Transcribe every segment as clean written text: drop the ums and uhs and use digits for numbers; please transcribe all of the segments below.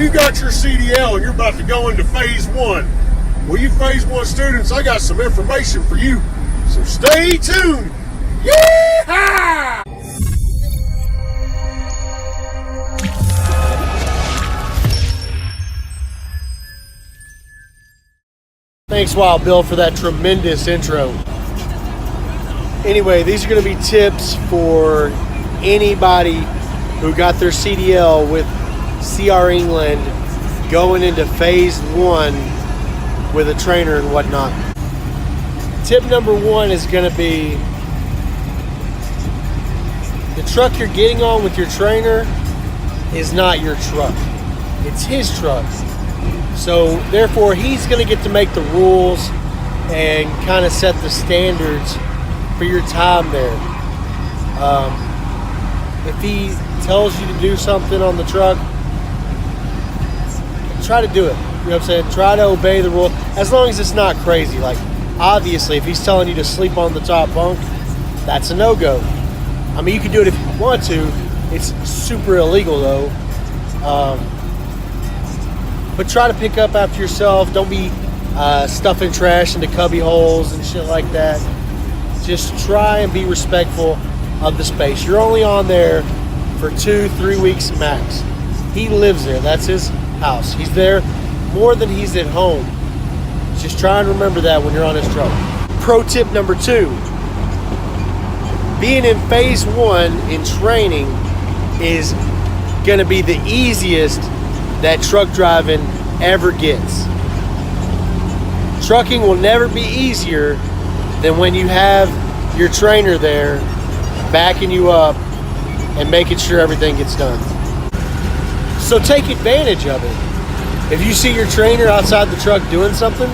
you got your CDL and you're about to go into phase one. Well, you phase one students, I got some information for you. So stay tuned. Yeehaw! Thanks, Wild Bill, for that tremendous intro. Anyway, these are going to be tips for anybody who got their CDL with CR England going into phase one with a trainer and whatnot. Tip number one is going to be the truck you're getting on with your trainer is not your truck. It's his truck. So therefore, he's going to get to make the rules and kind of set the standards for your time there. If he tells you to do something on the truck, try to do it. You know what I'm saying? Try to obey the rule, as long as it's not crazy. Like, obviously, if he's telling you to sleep on the top bunk, that's a no-go. I mean, you can do it if you want to. It's super illegal, though. But try to pick up after yourself. Don't be stuffing trash into cubby holes and shit like that. Just try and be respectful of the space. You're only on there for 2-3 weeks max. He lives there. That's his house. He's there more than he's at home. Just try and remember that when you're on his truck. Pro tip number 2. Being in phase one in training is going to be the easiest that truck driving ever gets. Trucking will never be easier than when you have your trainer there backing you up and making sure everything gets done. So take advantage of it. If you see your trainer outside the truck doing something,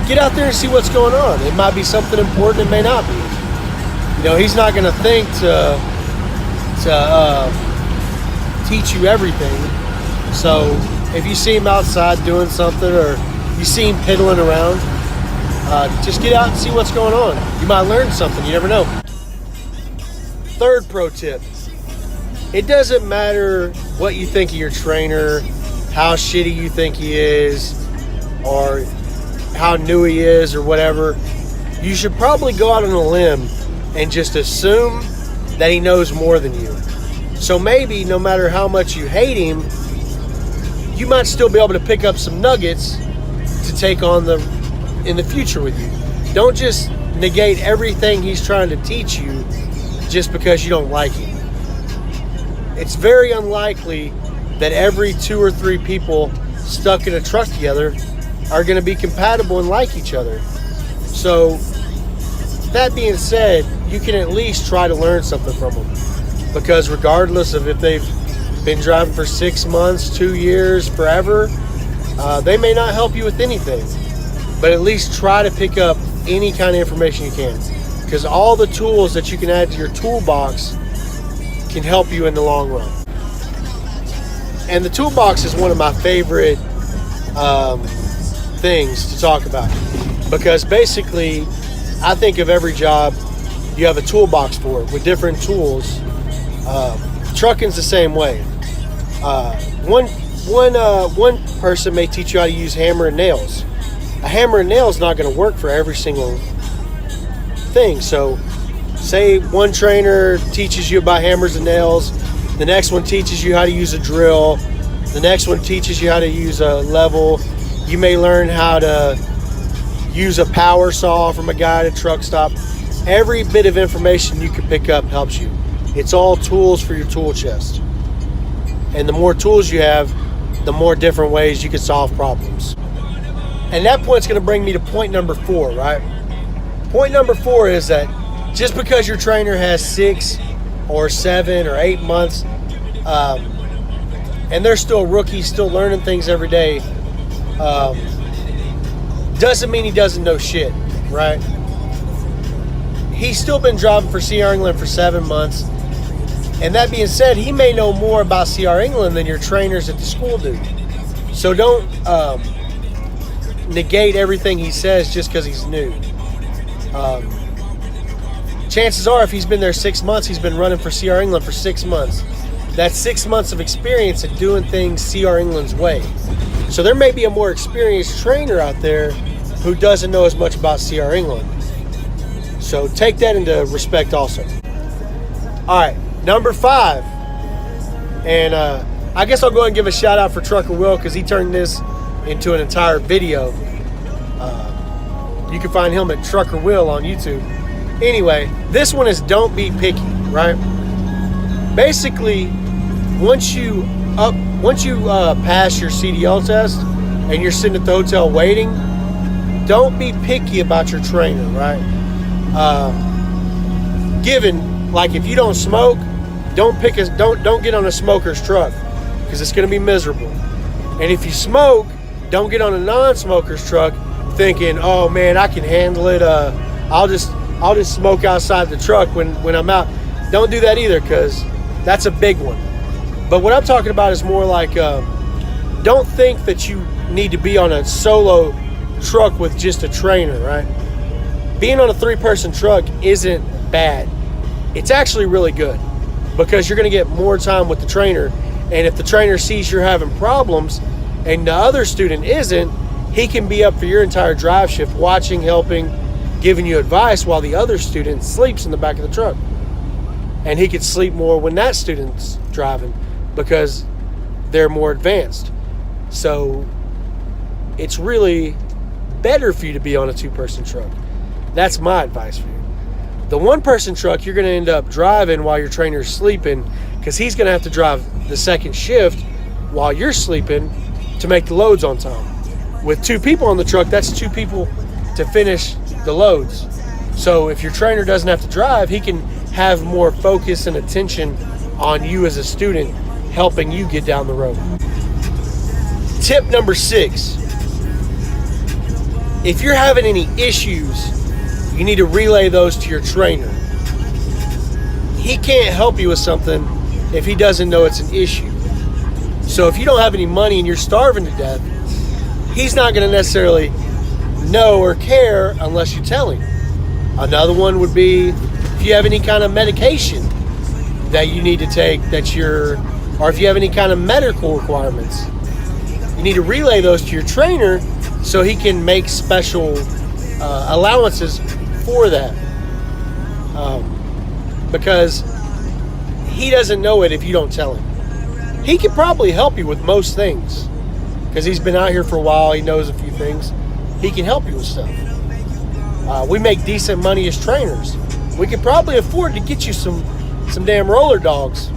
get out there and see what's going on. It might be something important, it may not be. You know, he's not going to think to teach you everything. So if you see him outside doing something, or you see him piddling around, just get out and see what's going on. You might learn something, you never know. Third pro tip. It doesn't matter what you think of your trainer, how shitty you think he is, or how new he is, or whatever. You should probably go out on a limb and just assume that he knows more than you. So maybe no matter how much you hate him, you might still be able to pick up some nuggets to take on in the future with you. Don't just negate everything he's trying to teach you just because you don't like him. It's very unlikely that every 2 or 3 people stuck in a truck together are going to be compatible and like each other. So that being said, you can at least try to learn something from them, because regardless of if they've been driving for 6 months, 2 years, forever, they may not help you with anything, but at least try to pick up any kind of information you can, because all the tools that you can add to your toolbox can help you in the long run. And the toolbox is one of my favorite things to talk about, because basically I think of every job you have a toolbox for it with different tools. Trucking's the same way. One person may teach you how to use hammer and nails. A hammer and nail is not going to work for every single thing. So say one trainer teaches you about hammers and nails, the next one teaches you how to use a drill, the next one teaches you how to use a level. You may learn how to use a power saw from a guy at a truck stop. Every bit of information you can pick up helps you. It's all tools for your tool chest. And the more tools you have, the more different ways you can solve problems. And that point's going to bring me to point number 4, right? Point number 4 is that just because your trainer has 6 or 7 or 8 months, and they're still rookies, still learning things every day, doesn't mean he doesn't know shit, right? He's still been driving for CR England for 7 months. And that being said, he may know more about CR England than your trainers at the school do. So don't negate everything he says just because he's new. Chances are, if he's been there 6 months, he's been running for CR England for 6 months. that's 6 months of experience at doing things C.R. England's way. So there may be a more experienced trainer out there who doesn't know as much about C.R. England. So take that into respect also. All right, number 5. And I guess I'll go ahead and give a shout out for Trucker Will, because he turned this into an entire video. You can find him at Trucker Will on YouTube. Anyway, this one is don't be picky, right? Basically, once you pass your CDL test and you're sitting at the hotel waiting, don't be picky about your trainer, right? Given, like, if you don't smoke, don't get on a smoker's truck, because it's going to be miserable. And if you smoke, don't get on a non-smoker's truck thinking, oh man, I can handle it. I'll just smoke outside the truck when I'm out. Don't do that either, because that's a big one. But what I'm talking about is more like, don't think that you need to be on a solo truck with just a trainer, right? Being on a 3-person truck isn't bad. It's actually really good, because you're going to get more time with the trainer. And if the trainer sees you're having problems and the other student isn't, he can be up for your entire drive shift, watching, helping, giving you advice, while the other student sleeps in the back of the truck. And he could sleep more when that student's driving, because they're more advanced. So it's really better for you to be on a 2-person truck. That's my advice for you. The 1-person truck, you're going to end up driving while your trainer's sleeping, because he's going to have to drive the second shift while you're sleeping to make the loads on time. With 2 people on the truck, that's 2 people to finish the loads. So if your trainer doesn't have to drive, he can have more focus and attention on you as a student, helping you get down the road. Tip number 6. If you're having any issues, you need to relay those to your trainer. He can't help you with something if he doesn't know it's an issue. So if you don't have any money and you're starving to death, he's not going to necessarily know or care unless you tell him. Another one would be if you have any kind of medication that you need to take or if you have any kind of medical requirements, you need to relay those to your trainer so he can make special allowances for that. Because he doesn't know it if you don't tell him. He can probably help you with most things, because he's been out here for a while. He knows a few things. He can help you with stuff. We make decent money as trainers. We could probably afford to get you some damn roller dogs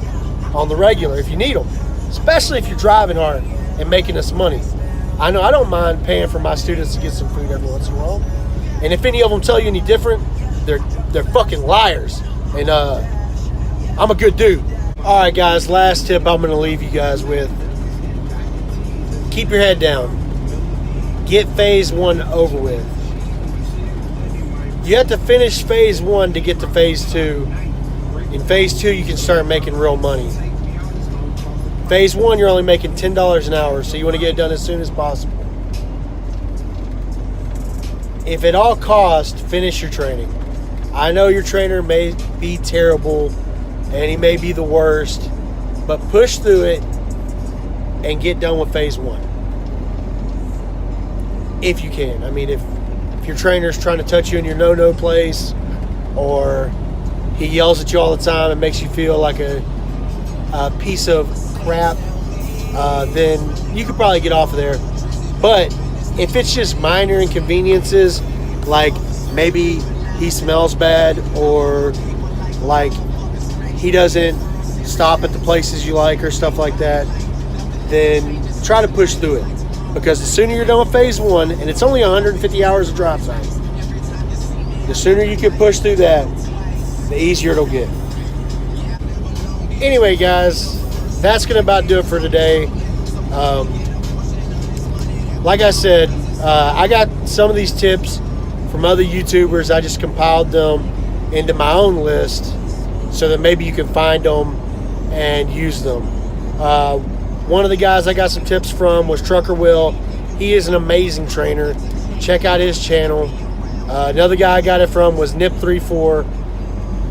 on the regular if you need them, especially if you're driving hard and making us money. I know I don't mind paying for my students to get some food every once in a while. And if any of them tell you any different, they're fucking liars. And I'm a good dude. All right, guys, last tip I'm going to leave you guys with. Keep your head down. Get phase 1 over with. You have to finish phase 1 to get to phase 2. In phase 2, you can start making real money. Phase 1, you're only making $10 an hour, so you want to get it done as soon as possible. If at all costs, finish your training. I know your trainer may be terrible and he may be the worst, but push through it and get done with phase 1. If you can. I mean, if your trainer's trying to touch you in your no-no place, or he yells at you all the time and makes you feel like a piece of crap, then you could probably get off of there. But if it's just minor inconveniences, like maybe he smells bad, or like he doesn't stop at the places you like or stuff like that, then try to push through it. Because the sooner you're done with phase 1, and it's only 150 hours of drive time, the sooner you can push through that, the easier it'll get. Anyway, guys, that's going to about do it for today. Like I said, I got some of these tips from other YouTubers. I just compiled them into my own list so that maybe you can find them and use them. One of the guys I got some tips from was Trucker Will. He is an amazing trainer. Check out his channel. Another guy I got it from was Nip34.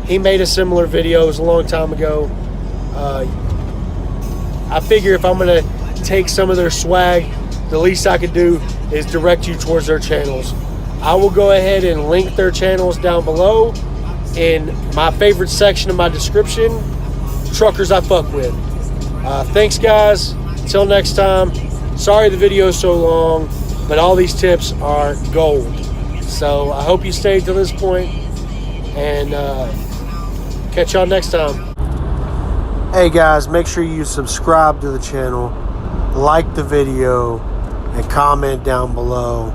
He made a similar video. It was a long time ago. I figure if I'm gonna take some of their swag, the least I could do is direct you towards their channels. I will go ahead and link their channels down below in my favorite section of my description, truckers I fuck with. Thanks guys, until next time. Sorry the video is so long, but all these tips are gold. So I hope you stayed to this point, and catch y'all next time. Hey guys, make sure you subscribe to the channel, like the video, and comment down below.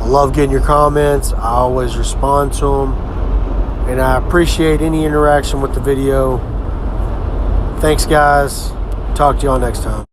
I love getting your comments. I always respond to them, and I appreciate any interaction with the video. Thanks guys. Talk to y'all next time.